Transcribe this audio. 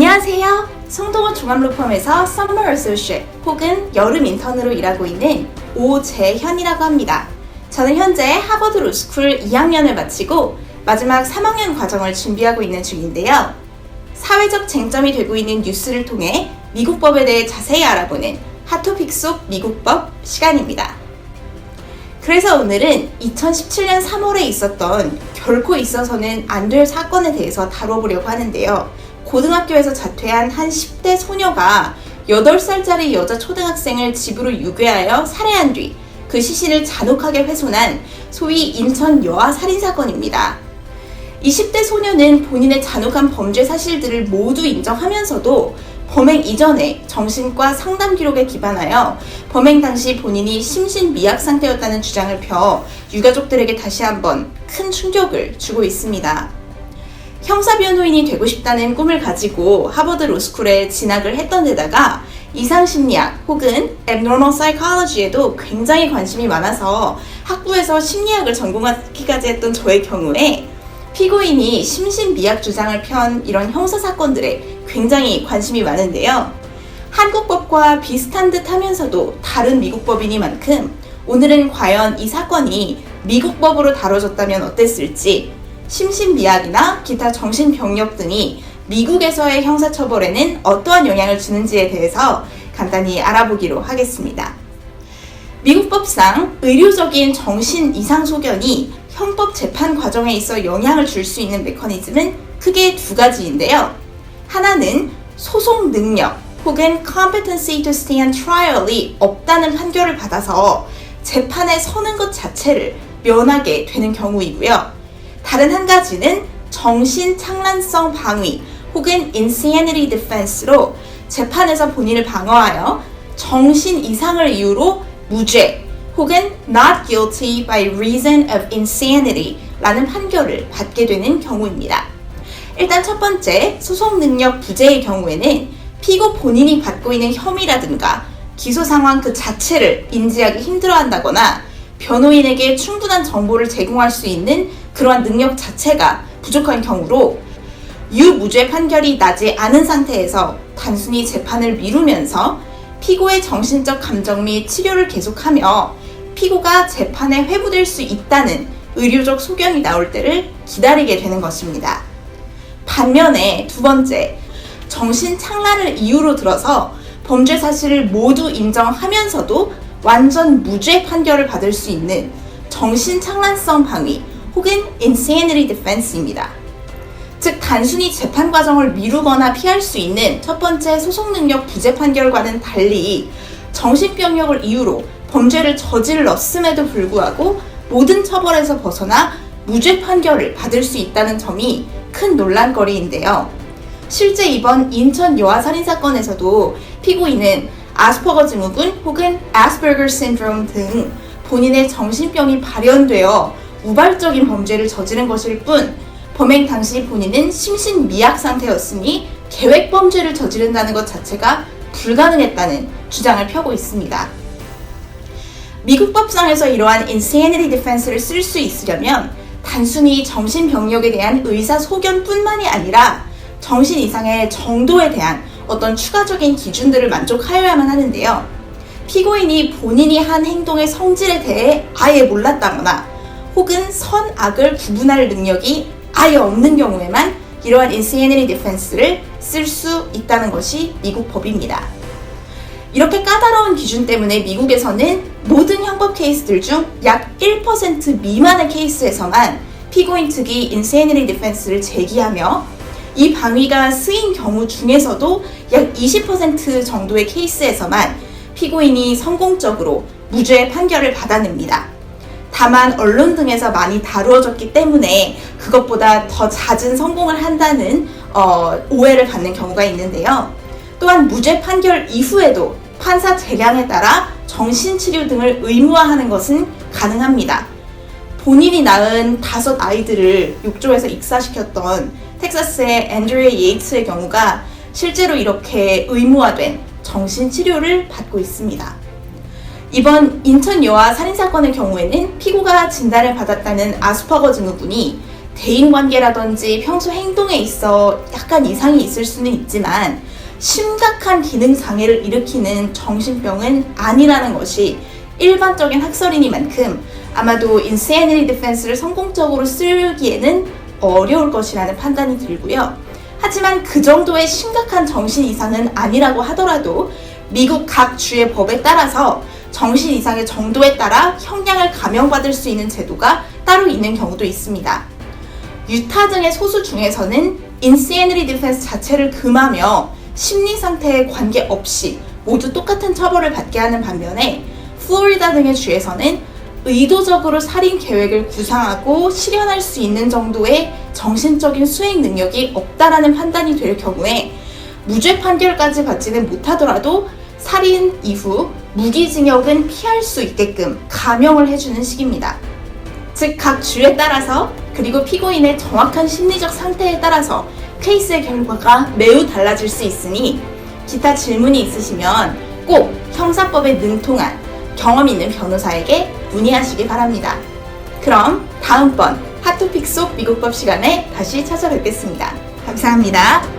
안녕하세요. 성동원 종합로펌에서 Summer Associate 혹은 여름 인턴으로 일하고 있는 오재현이라고 합니다. 저는 현재 하버드 로스쿨 2학년을 마치고 마지막 3학년 과정을 준비하고 있는 중인데요. 사회적 쟁점이 되고 있는 뉴스를 통해 미국법에 대해 자세히 알아보는 핫토픽 속 미국법 시간입니다. 그래서 오늘은 2017년 3월에 있었던 결코 있어서는 안 될 사건에 대해서 다뤄보려고 하는데요. 고등학교에서 자퇴한 한 10대 소녀가 8살짜리 여자 초등학생을 집으로 유괴하여 살해한 뒤 그 시신을 잔혹하게 훼손한 소위 인천 여아 살인사건입니다. 이 10대 소녀는 본인의 잔혹한 범죄 사실들을 모두 인정하면서도 범행 이전에 정신과 상담 기록에 기반하여 범행 당시 본인이 심신미약 상태였다는 주장을 펴 유가족들에게 다시 한번 큰 충격을 주고 있습니다. 형사변호인이 되고 싶다는 꿈을 가지고 하버드 로스쿨에 진학을 했던 데다가 이상심리학 혹은 Abnormal Psychology에도 굉장히 관심이 많아서 학부에서 심리학을 전공하기까지 했던 저의 경우에 피고인이 심신미약 주장을 편 이런 형사사건들에 굉장히 관심이 많은데요. 한국법과 비슷한 듯 하면서도 다른 미국법이니만큼 오늘은 과연 이 사건이 미국법으로 다뤄졌다면 어땠을지, 심신미약이나 기타 정신병력 등이 미국에서의 형사처벌에는 어떠한 영향을 주는지에 대해서 간단히 알아보기로 하겠습니다. 미국법상 의료적인 정신 이상 소견이 형법 재판 과정에 있어 영향을 줄 수 있는 메커니즘은 크게 두 가지인데요. 하나는 소송 능력 혹은 competency to stand trial이 없다는 판결을 받아서 재판에 서는 것 자체를 면하게 되는 경우이고요. 다른 한 가지는 정신착란성 방위 혹은 insanity defense로 재판에서 본인을 방어하여 정신 이상을 이유로 무죄 혹은 not guilty by reason of insanity 라는 판결을 받게 되는 경우입니다. 일단 첫 번째, 소송 능력 부재의 경우에는 피고 본인이 받고 있는 혐의라든가 기소 상황 그 자체를 인지하기 힘들어한다거나 변호인에게 충분한 정보를 제공할 수 있는 그러한 능력 자체가 부족한 경우로 유무죄 판결이 나지 않은 상태에서 단순히 재판을 미루면서 피고의 정신적 감정 및 치료를 계속하며 피고가 재판에 회부될 수 있다는 의료적 소견이 나올 때를 기다리게 되는 것입니다. 반면에 두 번째, 정신착란을 이유로 들어서 범죄 사실을 모두 인정하면서도 완전 무죄 판결을 받을 수 있는 정신착란성 방위 혹은 insanity defense입니다. 즉 단순히 재판 과정을 미루거나 피할 수 있는 첫 번째 소송 능력 부재 판결과는 달리 정신병력을 이유로 범죄를 저질렀음에도 불구하고 모든 처벌에서 벗어나 무죄 판결을 받을 수 있다는 점이 큰 논란거리인데요. 실제 이번 인천 여아 살인사건에서도 피고인은 아스퍼거 증후군 혹은 아스퍼거 신드롬 등 본인의 정신병이 발현되어 우발적인 범죄를 저지른 것일 뿐 범행 당시 본인은 심신미약 상태였으니 계획 범죄를 저지른다는 것 자체가 불가능했다는 주장을 펴고 있습니다. 미국 법상에서 이러한 insanity defense를 쓸 수 있으려면 단순히 정신병력에 대한 의사 소견뿐만이 아니라 정신 이상의 정도에 대한 어떤 추가적인 기준들을 만족하여야만 하는데요. 피고인이 본인이 한 행동의 성질에 대해 아예 몰랐다거나 혹은 선악을 구분할 능력이 아예 없는 경우에만 이러한 insanity defense를 쓸 수 있다는 것이 미국 법입니다. 이렇게 까다로운 기준 때문에 미국에서는 모든 형법 케이스들 중 약 1% 미만의 케이스에서만 피고인 측이 insanity defense를 제기하며 이 방위가 쓰인 경우 중에서도 약 20% 정도의 케이스에서만 피고인이 성공적으로 무죄 판결을 받아냅니다. 다만 언론 등에서 많이 다루어졌기 때문에 그것보다 더 잦은 성공을 한다는 오해를 받는 경우가 있는데요. 또한 무죄 판결 이후에도 판사 재량에 따라 정신치료 등을 의무화하는 것은 가능합니다. 본인이 낳은 5 아이들을 욕조에서 익사시켰던 텍사스의 앤드류 예이츠의 경우가 실제로 이렇게 의무화된 정신치료를 받고 있습니다. 이번 인천 여아 살인사건의 경우에는 피고가 진단을 받았다는 아스퍼거 증후군이 대인관계라든지 평소 행동에 있어 약간 이상이 있을 수는 있지만 심각한 기능 장애를 일으키는 정신병은 아니라는 것이 일반적인 학설이니만큼 아마도 Insanity Defense를 성공적으로 쓰기에는 어려울 것이라는 판단이 들고요. 하지만 그 정도의 심각한 정신 이상은 아니라고 하더라도 미국 각 주의 법에 따라서 정신 이상의 정도에 따라 형량을 감형받을 수 있는 제도가 따로 있는 경우도 있습니다. 유타 등의 소수 중에서는 Insanity Defense 자체를 금하며 심리 상태에 관계없이 모두 똑같은 처벌을 받게 하는 반면에 플로리다 등의 주에서는 의도적으로 살인 계획을 구상하고 실현할 수 있는 정도의 정신적인 수행 능력이 없다라는 판단이 될 경우에 무죄 판결까지 받지는 못하더라도 살인 이후 무기징역은 피할 수 있게끔 감형을 해주는 식입니다. 즉, 각 주에 따라서 그리고 피고인의 정확한 심리적 상태에 따라서 케이스의 결과가 매우 달라질 수 있으니 기타 질문이 있으시면 꼭 형사법에 능통한 경험 있는 변호사에게 문의하시기 바랍니다. 그럼 다음번 핫토픽 속 미국법 시간에 다시 찾아뵙겠습니다. 감사합니다.